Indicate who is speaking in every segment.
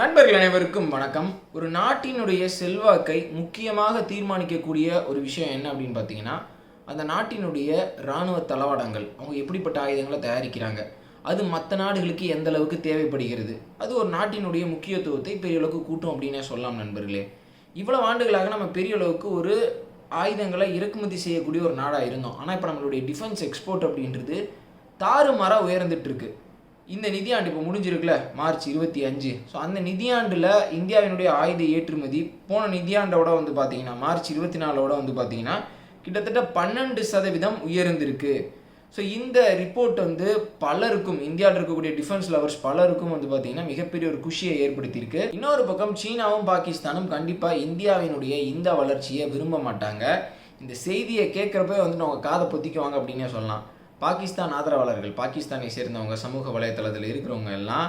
Speaker 1: நண்பர்கள் அனைவருக்கும் வணக்கம். ஒரு நாட்டினுடைய செல்வாக்கை முக்கியமாக தீர்மானிக்கக்கூடிய ஒரு விஷயம் என்ன அப்படின்னு பார்த்தீங்கன்னா, அந்த நாட்டினுடைய இராணுவ தளவாடங்கள். அவங்க எப்படிப்பட்ட ஆயுதங்களை தயாரிக்கிறாங்க, அது மற்ற நாடுகளுக்கு எந்த அளவுக்கு தேவைப்படுகிறது, அது ஒரு நாட்டினுடைய முக்கியத்துவத்தை பெரிய அளவுக்கு கூட்டும் அப்படின்னே சொல்லலாம் நண்பர்களே. இவ்வளவு ஆண்டுகளாக நம்ம பெரிய அளவுக்கு ஒரு ஆயுதங்களை இறக்குமதி செய்யக்கூடிய ஒரு நாடாக இருந்தோம். ஆனால் இப்போ நம்மளுடைய டிஃபென்ஸ் எக்ஸ்போர்ட் அப்படின்றது தாறுமாறாக உயர்ந்துட்டு இருக்கு. இந்த நிதியாண்டு இப்போ முடிஞ்சிருக்குல்ல, மார்ச் 25. ஸோ அந்த நிதியாண்டில் இந்தியாவினுடைய ஆயுத ஏற்றுமதி போன நிதியாண்டோட வந்து பார்த்தீங்கன்னா மார்ச் 24ஓட வந்து பார்த்தீங்கன்னா கிட்டத்தட்ட 12% உயர்ந்திருக்கு. ஸோ இந்த ரிப்போர்ட் வந்து பலருக்கும், இந்தியாவில் இருக்கக்கூடிய டிஃபென்ஸ் லவர்ஸ் பலருக்கும் வந்து பார்த்தீங்கன்னா மிகப்பெரிய ஒரு குஷியை ஏற்படுத்தியிருக்கு. இன்னொரு பக்கம் சீனாவும் பாகிஸ்தானும் கண்டிப்பாக இந்தியாவினுடைய இந்த வளர்ச்சியை விரும்ப மாட்டாங்க. இந்த செய்தியை கேட்குறப்ப வந்து அவங்க காதை பொத்திக்குவாங்க அப்படின்னே சொல்லலாம். பாகிஸ்தான் ஆதரவாளர்கள், பாகிஸ்தானை சேர்ந்தவங்க, சமூக வலைத்தளத்தில் இருக்கிறவங்க எல்லாம்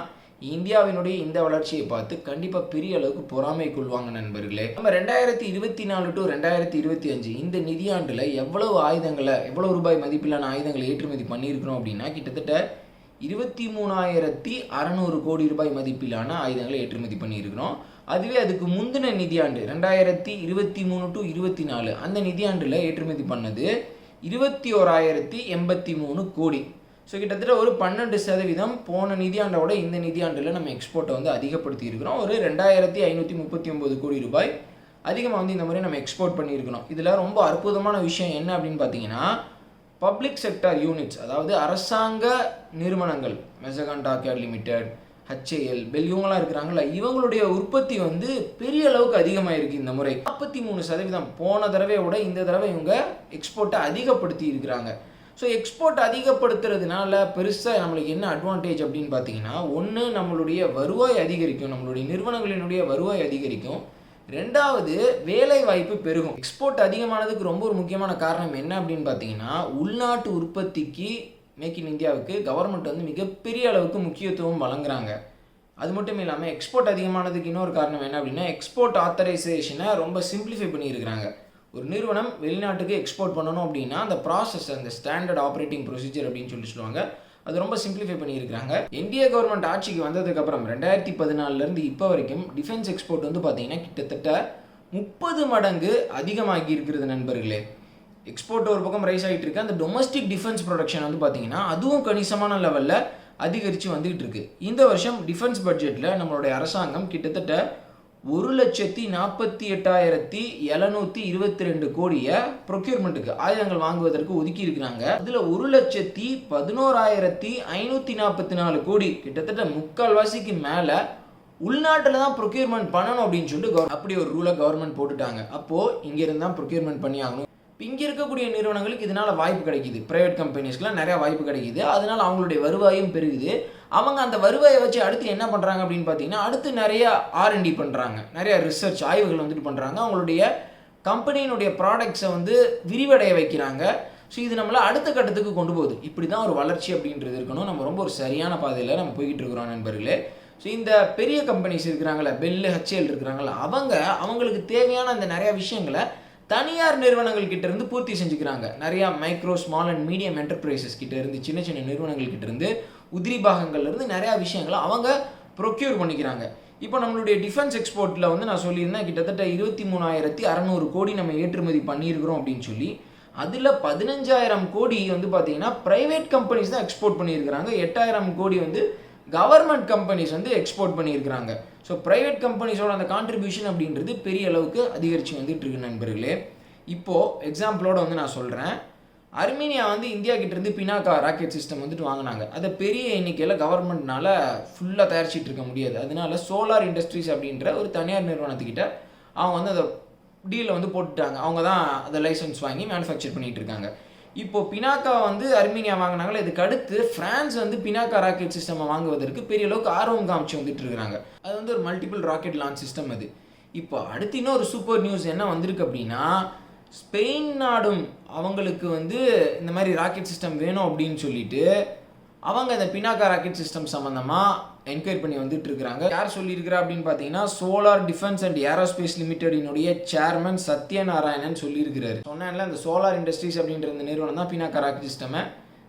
Speaker 1: இந்தியாவினுடைய இந்த வளர்ச்சியை பார்த்து கண்டிப்பாக பெரிய அளவுக்கு பொறாமை கொள்வாங்க நண்பர்களே. நம்ம 2024 to 2025 இந்த நிதியாண்டில் எவ்வளவு ஆயுதங்களை, எவ்வளவு ரூபாய் மதிப்பிலான ஆயுதங்களை ஏற்றுமதி பண்ணியிருக்கிறோம் அப்படின்னா கிட்டத்தட்ட 23,600 கோடி ரூபாய் மதிப்பிலான ஆயுதங்களை ஏற்றுமதி பண்ணியிருக்கிறோம். அதுவே அதுக்கு முந்தின நிதியாண்டு 2023 to 24 அந்த நிதியாண்டில் ஏற்றுமதி பண்ணது 21,083 கோடி. ஸோ கிட்டத்தட்ட ஒரு 12% போன நிதியாண்டோட இந்த நிதியாண்டில் நம்ம எக்ஸ்போர்ட்டை வந்து அதிகப்படுத்தி இருக்கிறோம். ஒரு 2,539 கோடி ரூபாய் அதிகமாக வந்து இந்த மாதிரி நம்ம எக்ஸ்போர்ட் பண்ணியிருக்கிறோம். இதில் ரொம்ப அற்புதமான விஷயம் என்ன அப்படின்னு பார்த்தீங்கன்னா, பப்ளிக் செக்டார் யூனிட்ஸ், அதாவது அரசாங்க நிறுவனங்கள், Mazagon dockyard limited, HAL, bell, இவங்களாம் இருக்கிறாங்கல்ல, இவங்களுடைய உற்பத்தி வந்து பெரிய அளவுக்கு அதிகமாக இருக்குது இந்த முறை. 43% போன தடவையோட இந்த தடவை இவங்க எக்ஸ்போர்ட்டை அதிகப்படுத்தி இருக்கிறாங்க. ஸோ எக்ஸ்போர்ட் அதிகப்படுத்துறதுனால பெருசாக நம்மளுக்கு என்ன அட்வான்டேஜ் அப்படின்னு பார்த்தீங்கன்னா, ஒன்று நம்மளுடைய வருவாய் அதிகரிக்கும், நம்மளுடைய நிறுவனங்களினுடைய வருவாய் அதிகரிக்கும். ரெண்டாவது வேலை வாய்ப்பு பெருகும். எக்ஸ்போர்ட் அதிகமானதுக்கு ரொம்ப ஒரு முக்கியமான காரணம் என்ன அப்படின்னு பார்த்தீங்கன்னா, உள்நாட்டு உற்பத்திக்கு, மேக் இன் இந்தியாவுக்கு கவர்மெண்ட் வந்து மிகப்பெரிய அளவுக்கு முக்கியத்துவம் வழங்குறாங்க. அது மட்டும் இல்லாமல் எக்ஸ்போர்ட் அதிகமானதுக்கு இன்னொரு காரணம் என்ன அப்படின்னா, எக்ஸ்போர்ட் ஆத்தரைசேஷனை ரொம்ப சிம்பிளிஃபை பண்ணியிருக்கிறாங்க. ஒரு நிறுவனம் வெளிநாட்டுக்கு எக்ஸ்போர்ட் பண்ணணும் அப்படின்னா அந்த ப்ராசஸ், அந்த ஸ்டாண்டர்ட் ஆப்ரேட்டிங் ப்ரொசீஜர் அப்படின்னு சொல்லுவாங்க, அது ரொம்ப சிம்பிளிஃபை பண்ணியிருக்கிறாங்க. என்டிஏ கவர்மெண்ட் ஆட்சிக்கு வந்ததுக்கப்புறம் 2014 இப்போ வரைக்கும் டிஃபென்ஸ் எக்ஸ்போர்ட் வந்து பார்த்தீங்கன்னா கிட்டத்தட்ட 30 மடங்கு அதிகமாகி இருக்கிறது நண்பர்களே. எக்ஸ்போர்ட் ஒரு பக்கம் ரைஸ் ஆகிட்டு இருக்கு, அந்த டொமஸ்டிக் டிஃபென்ஸ் ப்ரொடக்ஷன் வந்து பார்த்தீங்கன்னா அதுவும் கணிசமான லெவலில் அதிகரித்து வந்துகிட்டு இருக்கு. இந்த வருஷம் டிஃபென்ஸ் பட்ஜெட்டில் நம்மளுடைய அரசாங்கம் கிட்டத்தட்ட 1,48,722 கோடியை ப்ரொக்யூர்மெண்ட்டுக்கு, ஆயுதங்கள் வாங்குவதற்கு ஒதுக்கி இருக்கிறாங்க. அதில் 1,11,544 கோடி, கிட்டத்தட்ட 3/4 மேலே உள்நாட்டில் தான் ப்ரொக்யூர்மெண்ட் பண்ணணும் அப்படின்னு சொல்லிட்டு அப்படி ஒரு ரூலை கவர்மெண்ட் போட்டுட்டாங்க. அப்போது இங்கேருந்து தான் ப்ரொக்யூர்மெண்ட் பண்ணி ஆகணும். இப்போ இங்கே இருக்கக்கூடிய நிறுவனங்களுக்கு இதனால் வாய்ப்பு கிடைக்கிது, ப்ரைவேட் கம்பெனிஸ்க்குலாம் நிறையா வாய்ப்பு கிடைக்கிது. அதனால் அவங்களுடைய வருவாயும் பெருகுது. அவங்க அந்த வருவாயை வச்சு அடுத்து என்ன பண்ணுறாங்க அப்படின்னு பார்த்தீங்கன்னா, அடுத்து நிறையா R&D பண்ணுறாங்க, நிறையா ரிசர்ச் ஆய்வுகள் வந்துட்டு பண்ணுறாங்க. அவங்களுடைய கம்பெனியினுடைய ப்ராடக்ட்ஸை வந்து விரிவடைய வைக்கிறாங்க. ஸோ இது நம்மளை அடுத்த கட்டத்துக்கு கொண்டு போகுது. இப்படி தான் ஒரு வளர்ச்சி அப்படின்றது இருக்கணும். நம்ம ரொம்ப ஒரு சரியான பாதையில் நம்ம போய்கிட்டு இருக்கிறோம் நண்பர்களே. ஸோ இந்த பெரிய கம்பெனிஸ் இருக்கிறாங்களே, பெல், HAL இருக்கிறாங்களே, அவங்களுக்கு தேவையான அந்த நிறையா விஷயங்களை தனியார் நிறுவனங்கள் கிட்ட இருந்து பூர்த்தி செஞ்சுக்கிறாங்க. நிறையா micro, small and medium enterprises கிட்ட இருந்து, சின்ன சின்ன நிறுவனங்கள் கிட்ட இருந்து, உதிரி பாகங்கள்ல இருந்து நிறையா விஷயங்களை அவங்க ப்ரொக்யூர் பண்ணிக்கிறாங்க. இப்போ நம்மளுடைய டிஃபென்ஸ் எக்ஸ்போர்ட்டில் வந்து நான் சொல்லியிருந்தேன் கிட்டத்தட்ட 23,600 கோடி நம்ம ஏற்றுமதி பண்ணியிருக்கிறோம் அப்படின்னு சொல்லி. அதில் 15,000 கோடி வந்து பார்த்தீங்கன்னா ப்ரைவேட் கம்பெனிஸ் தான் எக்ஸ்போர்ட் பண்ணியிருக்கிறாங்க. 8,000 கோடி வந்து கவர்மெண்ட் கம்பெனிஸ் வந்து எக்ஸ்போர்ட் பண்ணியிருக்கிறாங்க. ஸோ ப்ரைவேட் கம்பெனிஸோட அந்த கான்ட்ரிபியூஷன் அப்படின்றது பெரிய அளவுக்கு அதிகரித்து வந்துட்டு இருக்கு நண்பர்களே. இப்போது எக்ஸாம்பிளோட வந்து நான் சொல்கிறேன், அர்மீனியா வந்து இந்தியா கிட்டேருந்து பினாக்கா ராக்கெட் சிஸ்டம் வந்துட்டு வாங்கினாங்க. அதை பெரிய எண்ணிக்கையில் கவர்மெண்ட்னால ஃபுல்லாக தயாரிச்சிட்டு இருக்க முடியாது. அதனால சோலார் இண்டஸ்ட்ரீஸ் அப்படின்ற ஒரு தனியார் நிறுவனத்துக்கிட்ட அவங்க வந்து அதை டீலில் வந்து போட்டுட்டாங்க. அவங்க தான் அதை லைசன்ஸ் வாங்கி மேனுஃபேக்சர் பண்ணிகிட்டு இருக்காங்க. இப்போது பினாக்கா வந்து அர்மீனியா வாங்கினாங்களே, இதுக்கு அடுத்து ஃப்ரான்ஸ் வந்து பினாக்கா ராக்கெட் சிஸ்டம் வாங்குவதற்கு பெரிய அளவுக்கு ஆர்வம் காமிச்சு வந்துட்டு இருக்கிறாங்க. அது வந்து ஒரு மல்டிபிள் ராக்கெட் லான்ச் சிஸ்டம் அது. இப்போ அடுத்து இன்னொரு சூப்பர் நியூஸ் என்ன வந்திருக்கு அப்படின்னா, ஸ்பெயின் நாடும் அவங்களுக்கு வந்து இந்த மாதிரி ராக்கெட் சிஸ்டம் வேணும் அப்படின்னு சொல்லிட்டு அவங்க இந்த பினாக்கா ராக்கெட் சிஸ்டம் சம்மந்தமாக என்கொயரி பண்ணி வந்துட்டு இருக்கிறாங்க. யார் சொல்லியிருக்கிறா அப்படின்னு பார்த்தீங்கன்னா, சோலார் டிஃபென்ஸ் அண்ட் ஏரோஸ்பேஸ் லிமிடெடினுடைய சேர்மன் சத்யநாராயணன் சொல்லியிருக்கிறாரு. சொன்னேன்ல, இந்த சோலார் இண்டஸ்ட்ரீஸ் அப்படின்ற இந்த நிறுவனம் தான் பினாக்கா ராக்கெட் சிஸ்டமை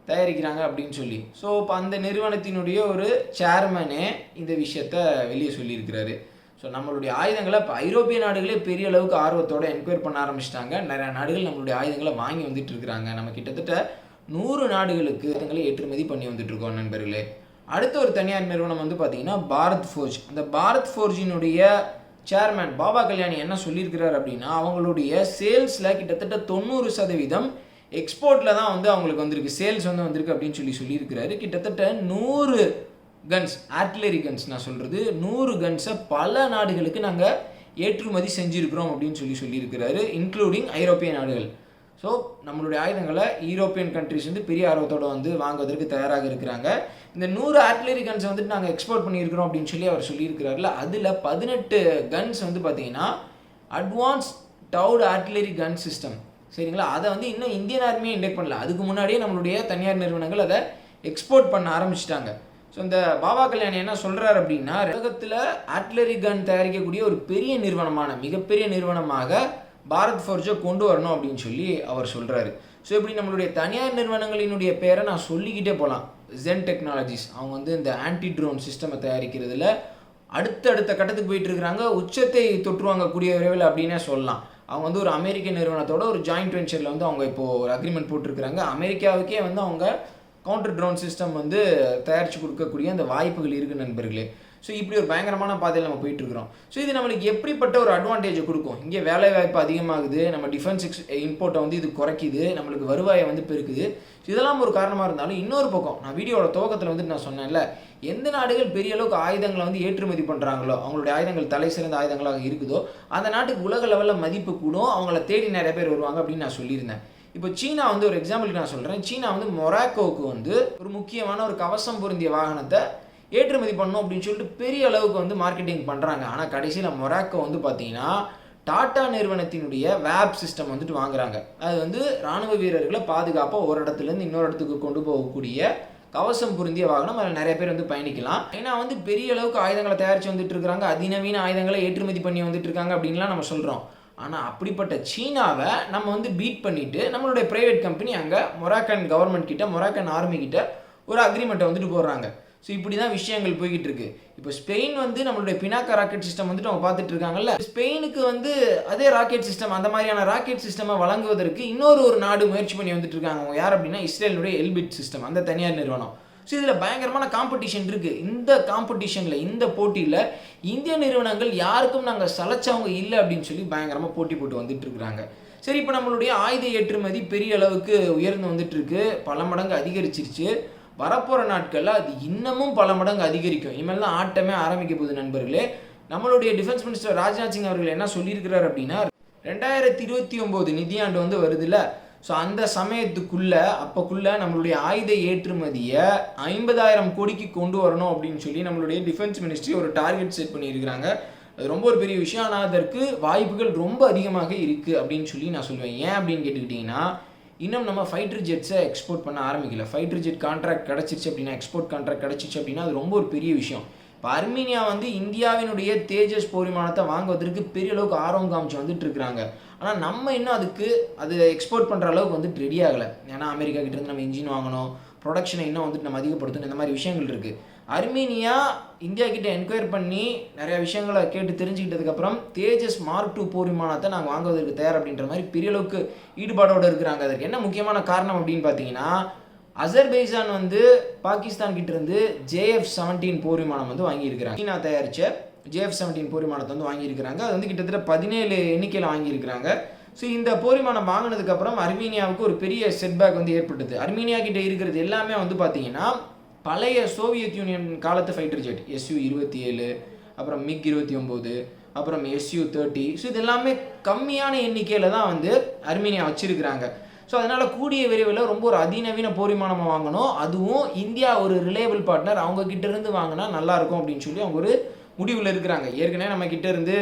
Speaker 1: தயாரிக்கிறாங்க அப்படின்னு சொல்லி. ஸோ இப்போ அந்த நிறுவனத்தினுடைய ஒரு சேர்மனே இந்த விஷயத்த வெளியே சொல்லியிருக்கிறாரு. ஸோ நம்மளுடைய ஆயுதங்களை இப்போ ஐரோப்பிய நாடுகளே பெரிய அளவுக்கு ஆர்வத்தோடு என்கொயர் பண்ண ஆரம்பிச்சிட்டாங்க. நிறையா நாடுகள் நம்மளுடைய ஆயுதங்களை வாங்கி வந்துட்டு இருக்கிறாங்க. நம்ம கிட்டத்தட்ட 100 நாடுகளுக்கு ஆயுதங்களை ஏற்றுமதி பண்ணி வந்துட்டு இருக்கோம் நண்பர்களே. அடுத்த ஒரு தனியார் நிறுவனம் வந்து பார்த்தீங்கன்னா பாரத் ஃபோர்ஜ். அந்த பாரத் ஃபோர்ஜினுடைய சேர்மேன் பாபா கல்யாணி என்ன சொல்லியிருக்கிறார் அப்படின்னா, அவங்களுடைய சேல்ஸில் கிட்டத்தட்ட 90% எக்ஸ்போர்ட்டில் தான் வந்து அவங்களுக்கு வந்திருக்கு, சேல்ஸ் வந்து வந்திருக்கு அப்படின்னு சொல்லியிருக்கிறாரு. கிட்டத்தட்ட 100 கன்ஸ், ஆர்ட்டிலரி கன்ஸ் நான் சொல்கிறது 100 கன்ஸை பல நாடுகளுக்கு நாங்கள் ஏற்றுமதி செஞ்சுருக்கிறோம் அப்படின்னு சொல்லியிருக்கிறாரு, இன்க்ளூடிங் ஐரோப்பிய நாடுகள். ஸோ நம்மளுடைய ஆயுதங்களை யூரோப்பியன் கண்ட்ரிஸ் வந்து பெரிய ஆர்வத்தோடு வந்து வாங்குவதற்கு தயாராக இருக்கிறாங்க. இந்த 100 ஆர்ட்டிலரி கன்ஸை வந்துட்டு நாங்கள் எக்ஸ்போர்ட் பண்ணியிருக்கிறோம் அப்படின்னு அவர் சொல்லியிருக்கிறாருல, அதில் 18 கன்ஸ் வந்து பார்த்தீங்கன்னா advanced towed artillery gun system, சரிங்களா? அதை வந்து இன்னும் இந்தியன் ஆர்மியை இண்டெக்ட் பண்ணல, அதுக்கு முன்னாடியே நம்மளுடைய தனியார் நிறுவனங்கள் அதை எக்ஸ்போர்ட் பண்ண ஆரம்பிச்சிட்டாங்க. ஸோ இந்த பாபா கல்யாணி என்ன சொல்கிறார் அப்படின்னா, உலகத்தில் ஆர்ட்டிலரி கன் தயாரிக்கக்கூடிய ஒரு பெரிய நிறுவனமான மிகப்பெரிய நிறுவனமாக பாரத் ஃபோர்ஜை கொண்டு வரணும் அப்படின்னு சொல்லி அவர் சொல்கிறாரு. ஸோ இப்படி நம்மளுடைய தனியார் நிறுவனங்களினுடைய பேரை நான் சொல்லிக்கிட்டே போகலாம். ஜென் டெக்னாலஜிஸ் அவங்க வந்து இந்த ஆன்டி ட்ரோன் சிஸ்டமை தயாரிக்கிறதுல அடுத்தடுத்த கட்டத்துக்கு போயிட்டு இருக்கிறாங்க, உச்சத்தை தொற்றுவாங்க கூடிய விரைவில் அப்படின்னே சொல்லலாம். அவங்க வந்து ஒரு அமெரிக்க நிறுவனத்தோட ஒரு ஜாயிண்ட் வெஞ்சரில் வந்து அவங்க இப்போது ஒரு அக்ரிமெண்ட் போட்டிருக்கிறாங்க. அமெரிக்காவுக்கே வந்து அவங்க கவுண்டர் ட்ரோன் சிஸ்டம் வந்து தயாரித்து கொடுக்கக்கூடிய அந்த வாய்ப்புகள் இருக்குது நண்பர்களே. ஸோ இப்படி ஒரு பயங்கரமான பாதையில் நம்ம போயிட்டுருக்கிறோம். ஸோ இது நம்மளுக்கு எப்படிப்பட்ட ஒரு அட்வான்டேஜை கொடுக்கும்? இங்கே வேலை வாய்ப்பு அதிகமாகுது, நம்ம டிஃபென்ஸ் இம்போர்ட்டை வந்து இது குறைக்குது, நம்மளுக்கு வருவாயை வந்து பெருக்குது. ஸோ இதெல்லாம் ஒரு காரணமாக இருந்தாலும் இன்னொரு பக்கம் நான் வீடியோட துவக்கத்தில் வந்துட்டு நான் சொன்னேன்ல, எந்த நாடுகள் பெரிய அளவுக்கு ஆயுதங்களை வந்து ஏற்றுமதி பண்ணுறாங்களோ, அவங்களுடைய ஆயுதங்கள் தலை சிறந்த ஆயுதங்களாக இருக்குதோ அந்த நாட்டுக்கு உலக லெவலில் மதிப்பு கூடும், அவங்கள தேடி நிறைய பேர் வருவாங்க அப்படின்னு நான் சொல்லியிருந்தேன். இப்போ சீனா வந்து ஒரு எக்ஸாம்பிளுக்கு நான் சொல்கிறேன். சீனா வந்து மொராக்கோவுக்கு வந்து ஒரு முக்கியமான ஒரு கவசம் பொருந்திய வாகனத்தை ஏற்றுமதி பண்ணணும் அப்படின்னு சொல்லிட்டு பெரிய அளவுக்கு வந்து மார்க்கெட்டிங் பண்ணுறாங்க. ஆனால் கடைசியில் மொராக்கோ வந்து பார்த்தீங்கன்னா டாடா நிறுவனத்தினுடைய வேப் சிஸ்டம் வந்துட்டு வாங்குறாங்க. அது வந்து இராணுவ வீரர்களை பாதுகாப்பாக ஒரு இடத்துலேருந்து இன்னொரு இடத்துக்கு கொண்டு போகக்கூடிய கவசம் பொருந்திய வாகனம். அதில் நிறைய பேர் வந்து பயணிக்கலாம். ஏன்னா வந்து பெரிய அளவுக்கு ஆயுதங்களை தயாரித்து வந்துட்டு இருக்கிறாங்க, அதிநவீன ஆயுதங்களை ஏற்றுமதி பண்ணி வந்துட்டு இருக்காங்க அப்படின்லாம் நம்ம சொல்கிறோம். ஆனால் அப்படிப்பட்ட சீனாவை நம்ம வந்து பீட் பண்ணிவிட்டு நம்மளுடைய ப்ரைவேட் கம்பெனி அங்கே மொராக்கன் கவர்மெண்ட் கிட்ட, மொராக்கன் ஆர்மி கிட்ட ஒரு அக்ரிமெண்ட்டை வந்துட்டு போடுறாங்க. ஸோ இப்படி தான் விஷயங்கள் போய்கிட்டு இருக்கு. இப்போ ஸ்பெயின் வந்து நம்மளுடைய பினாக்கா ராக்கெட் சிஸ்டம் வந்துட்டு அவங்க பார்த்துட்டு இருக்காங்கல்ல, ஸ்பெயினுக்கு வந்து அதே ராக்கெட் சிஸ்டம், அந்த மாதிரியான ராக்கெட் சிஸ்டமை வழங்குவதற்கு இன்னொரு நாடு முயற்சி பண்ணி வந்துட்டு இருக்காங்க. அவங்க யார் அப்படின்னா இஸ்ரேலுடைய எல்பிட் சிஸ்டம், அந்த தனியார் நிறுவனம். ஸோ இதில் பயங்கரமான காம்படிஷன் இருக்குது. இந்த காம்படிஷனில், இந்த போட்டியில் இந்திய நிறுவனங்கள் யாருக்கும் நாங்கள் சலைச்சவங்க இல்லை அப்படின்னு சொல்லி பயங்கரமாக போட்டி போட்டு வந்துட்டு இருக்கிறாங்க. சரி, இப்போ நம்மளுடைய ஆயுத ஏற்றுமதி பெரிய அளவுக்கு உயர்ந்து வந்துட்டு இருக்கு, பல மடங்கு அதிகரிச்சிருச்சு. வரப்போகிற நாட்களில் அது இன்னமும் பல மடங்கு அதிகரிக்கும். இனிமேல் தான் ஆட்டமே ஆரம்பிக்க போகுது நண்பர்களே. நம்மளுடைய டிஃபென்ஸ் மினிஸ்டர் ராஜ்நாத் சிங் அவர்கள் என்ன சொல்லியிருக்கிறார் அப்படின்னா, 2029 நிதியாண்டு வந்து வருதுல்ல, ஸோ அந்த சமயத்துக்குள்ளே அப்போக்குள்ளே நம்மளுடைய ஆயுத ஏற்றுமதியை 50,000 கோடிக்கு கொண்டு வரணும் அப்படின்னு சொல்லி நம்மளுடைய டிஃபென்ஸ் மினிஸ்ட்ரி ஒரு டார்கெட் செட் பண்ணியிருக்கிறாங்க. அது ரொம்ப ஒரு பெரிய விஷயம். ஆனால் அதற்கு வாய்ப்புகள் ரொம்ப அதிகமாக இருக்குது அப்படின்னு சொல்லி நான் சொல்லுவேன். ஏன் அப்படின்னு கேட்டுக்கிட்டிங்கன்னா, இன்னும் நம்ம ஃபைட்டர் ஜெட்ஸை எக்ஸ்போர்ட் பண்ண ஆரம்பிக்கல. ஃபைட்டர் ஜெட் கான்ட்ராக்ட் கிடச்சிச்சு அப்படின்னா, எக்ஸ்போர்ட் கான்ட்ராக்ட் கிடச்சிச்சு அப்படின்னா அது ரொம்ப ஒரு பெரிய விஷயம். இப்போ அர்மீனியா வந்து இந்தியாவினுடைய தேஜஸ் போர் விமானத்தை வாங்குவதற்கு பெரிய அளவுக்கு ஆர்வம் காமிச்சு வந்துட்டு இருக்கிறாங்க. ஆனால் நம்ம இன்னும் அது எக்ஸ்போர்ட் பண்ணுற அளவுக்கு வந்துட்டு ரெடி ஆகலை. ஏன்னா அமெரிக்கா கிட்டேருந்து நம்ம இன்ஜின் வாங்கணும், ப்ரொடக்ஷனை இன்னும் வந்துட்டு நம்ம அதிகப்படுத்தணும், இந்த மாதிரி விஷயங்கள் இருக்குது. அர்மீனியா இந்தியா கிட்ட என்கொயர் பண்ணி நிறைய விஷயங்களை கேட்டு தெரிஞ்சுக்கிட்டதுக்கப்புறம் தேஜஸ் மார்க் 2 போர் விமானத்தை நாங்கள் வாங்குவதற்கு தயார் அப்படின்ற மாதிரி பெரிய அளவுக்கு ஈடுபாடோடு இருக்கிறாங்க. அதுக்கு என்ன முக்கியமான காரணம் அப்படின்னு பார்த்தீங்கன்னா, அசர்பைஜான் வந்து பாகிஸ்தான் கிட்ட இருந்து JF-17 போர் விமானம் வந்து வாங்கியிருக்கிறாங்க. சீனா தயாரித்த JF-17 போர் விமானத்தை வந்து வாங்கியிருக்கிறாங்க. அது வந்து கிட்டத்தட்ட 17 எண்ணிக்கையில் வாங்கியிருக்கிறாங்க. ஸோ இந்த போர் விமானம் வாங்கினதுக்கப்புறம் அர்மீனியாவுக்கு ஒரு பெரிய செட்பேக் வந்து ஏற்பட்டது. அர்மீனியா கிட்ட இருக்கிறது எல்லாமே வந்து பார்த்தீங்கன்னா பழைய சோவியத் யூனியன் காலத்து ஃபைட்டர் ஜெட், Su-27, அப்புறம் MiG-29, அப்புறம் Su-30. ஸோ இது எல்லாமே கம்மியான எண்ணிக்கையில் தான் வந்து அர்மீனியா வச்சுருக்கிறாங்க. ஸோ அதனால் கூடிய விரைவில் ரொம்ப ஒரு அதிநவீன போர் விமானமாக வாங்கணும், அதுவும் இந்தியா ஒரு ரிலையபிள் பார்ட்னர், அவங்க கிட்டேருந்து வாங்கினா நல்லாயிருக்கும் அப்படின்னு சொல்லி அவங்க ஒரு முடிவில் இருக்கிறாங்க. ஏற்கனவே நம்ம கிட்டேருந்து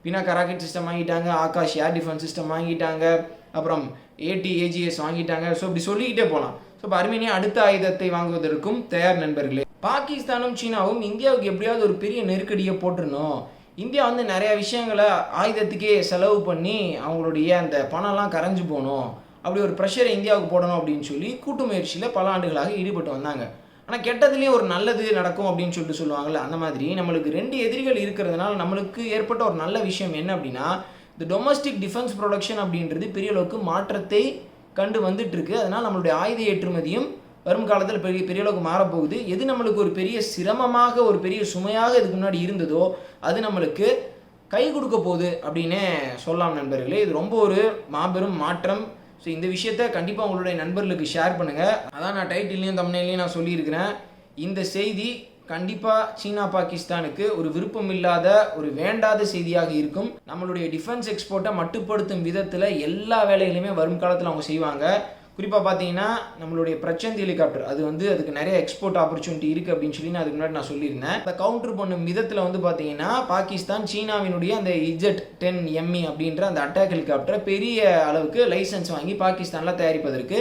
Speaker 1: பினாக்கா ராக்கெட் சிஸ்டம் வாங்கிட்டாங்க, ஆகாஷ் ஏர் டிஃபென்ஸ் சிஸ்டம் வாங்கிட்டாங்க, அப்புறம் AT-AGS வாங்கிட்டாங்க. ஸோ இப்படி சொல்லிக்கிட்டே போகலாம். ஸோ இப்போ அர்மீனியா அடுத்த ஆயுதத்தை வாங்குவதற்கும் தயார் நண்பர்களே. பாகிஸ்தானும் சீனாவும் இந்தியாவுக்கு எப்படியாவது ஒரு பெரிய நெருக்கடியை போட்டுருணும். இந்தியா வந்து நிறையா விஷயங்களை ஆயுதத்துக்கே செலவு பண்ணி அவங்களுடைய அந்த பணம்லாம் கரைஞ்சு போகணும், அப்படி ஒரு ப்ரெஷரை இந்தியாவுக்கு போடணும் அப்படின்னு சொல்லி கூட்டு முயற்சியில் பல ஆண்டுகளாக ஈடுபட்டு வந்தாங்க. ஆனால் கெட்டதுலேயே ஒரு நல்லது நடக்கும் அப்படின்னு சொல்லிட்டு சொல்லுவாங்கள்ல, அந்த மாதிரி நம்மளுக்கு 2 எதிரிகள் இருக்கிறதுனால நம்மளுக்கு ஏற்பட்ட ஒரு நல்ல விஷயம் என்ன அப்படின்னா, இந்த டொமஸ்டிக் டிஃபென்ஸ் ப்ரொடக்ஷன் அப்படின்றது பெரிய அளவுக்கு மாற்றத்தை கண்டு வந்துட்டுருக்கு. அதனால் நம்மளுடைய ஆயுத ஏற்றுமதியும் வரும் காலத்தில் பெரிய அளவுக்கு மாறப்போகுது. எது நம்மளுக்கு ஒரு பெரிய சிரமமாக ஒரு பெரிய சுமையாக இதுக்கு முன்னாடி இருந்ததோ அது நம்மளுக்கு கை கொடுக்க போகுது அப்படின்னே சொல்லலாம் நண்பர்களே. இது ரொம்ப ஒரு மாபெரும் மாற்றம். ஸோ இந்த விஷயத்த கண்டிப்பாக உங்களுடைய நண்பர்களுக்கு ஷேர் பண்ணுங்கள். அதான் நான் டைட்டில்லையும் தம்ப்நெயிலையும் நான் சொல்லியிருக்கிறேன். இந்த செய்தி கண்டிப்பாக சீனா பாகிஸ்தானுக்கு ஒரு விருப்பம் இல்லாத ஒரு வேண்டாத செய்தியாக இருக்கும். நம்மளுடைய டிஃபென்ஸ் எக்ஸ்போர்ட்டை மட்டுப்படுத்தும் விதத்தில் எல்லா வேலைகளையுமே வரும் காலத்தில் அவங்க செய்வாங்க. குறிப்பாக பார்த்தீங்கன்னா நம்மளுடைய பிரச்சந்த் ஹெலிகாப்டர் அதுக்கு நிறைய எக்ஸ்போர்ட் ஆப்பர்ச்சுனிட்டி இருக்குது அப்படின்னு சொல்லி அதுக்கு முன்னாடி நான் சொல்லியிருந்தேன். அதை கவுண்டர் பண்ணும் விதத்தில் பார்த்தீங்கன்னா பாகிஸ்தான் சீனாவினுடைய அந்த EJ-10ME அப்படின்ற அந்த அட்டாக் ஹெலிகாப்டரை பெரிய அளவுக்கு லைசன்ஸ் வாங்கி பாகிஸ்தானில் தயாரிப்பதற்கு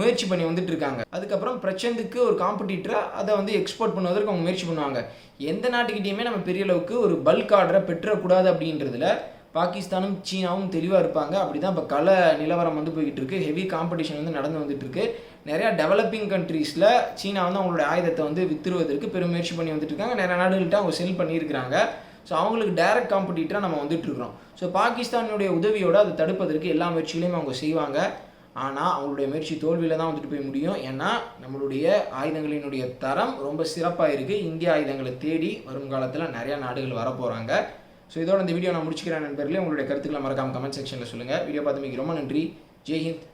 Speaker 1: முயற்சி பண்ணி வந்துட்டு இருக்காங்க. அதுக்கப்புறம் பிரச்சந்துக்கு ஒரு காம்படிட்டராக அதை எக்ஸ்போர்ட் பண்ணுவதற்கு அவங்க முயற்சி பண்ணுவாங்க. எந்த நாட்டுக்கிட்டையுமே நம்ம பெரிய அளவுக்கு ஒரு பல்க் ஆர்டரை பெற்றக்கூடாது அப்படின்றதுல பாகிஸ்தானும் சீனாவும் தெளிவாக இருப்பாங்க. அப்படி தான் இப்போ கல நிலவரம் போய்கிட்டு இருக்குது. ஹெவி காம்படிஷன் நடந்து வந்துட்டு இருக்கு. நிறையா டெவலப்பிங் கண்ட்ரீஸில் சீனா அவங்களோட ஆயுதத்தை வித்துருவதற்கு பெரும் முயற்சி பண்ணி வந்துட்டு இருக்காங்க. நிறைய நாடுகள்கிட்ட அவங்க செல் பண்ணியிருக்கிறாங்க. ஸோ அவங்களுக்கு டைரக்ட் காம்படிட்டராக நம்ம வந்துட்டுருக்கிறோம். ஸோ பாகிஸ்தானுடைய உதவியோடு அதை தடுப்பதற்கு எல்லா முயற்சிகளையும் அவங்க செய்வாங்க. ஆனால் அவங்களுடைய முயற்சி தோல்வியில் தான் போய் முடியும். ஏன்னா நம்மளுடைய ஆயுதங்களினுடைய தரம் ரொம்ப சிறப்பாக இருக்குது. இந்திய ஆயுதங்களை தேடி வரும் காலத்தில் நிறையா நாடுகள் வரப்போகிறாங்க. ஸோ இதோட இந்த வீடியோ நான் முடிச்சுக்கிறேன் நண்பர்களே. உங்களுடைய கருத்துக்களை மறக்காம கமெண்ட் செக்ஷனில் சொல்லுங்கள். வீடியோ பார்த்தமைக்கு ரொம்ப நன்றி. ஜெய் ஹிந்த்.